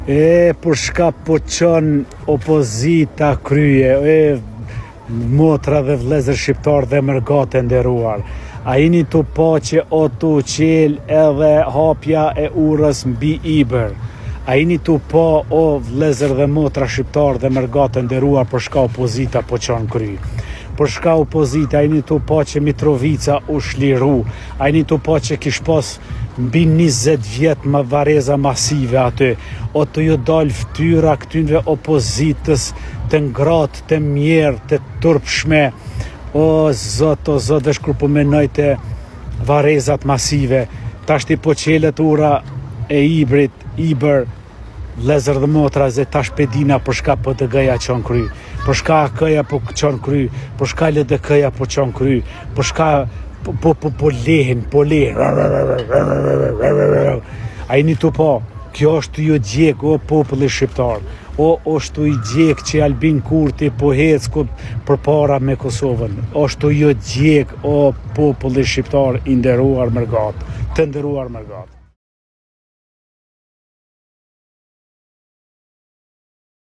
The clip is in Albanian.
Për shka po qënë opozita krye, motra dhe vlezër shqiptar dhe mërgate nderuar. A jeni të po që o të qelë edhe hapja e urës mbi Iber. A jeni të po o vlezër dhe motra shqiptar dhe mërgate nderuar për shka opozita po qënë kry. Për shka opozita, a jeni të po që Mitrovica u shliru. A jeni të po që kish pas mbi 20 vjetë më vareza masive aty, o të ju dalë ftyra këtynve opozitës të ngratë, të mjerë, të turpshme, o zot, dhe shkur po menoj të varezat masive, tashti po qelet ura e Iber, vlezër dhe motra, ze tash pedina për shka PDG-ja qënë kry, për shka AK-ja po qënë kry, për shka LDK-ja po qënë kry, për shka po lehen. A jeni të po, kjo është ju gjek, o populli shqiptar, o është ju gjek që Albin Kurti po hecku për para me Kosovën, është ju gjek, o populli shqiptar i nderuar mërgat, të nderuar mërgat.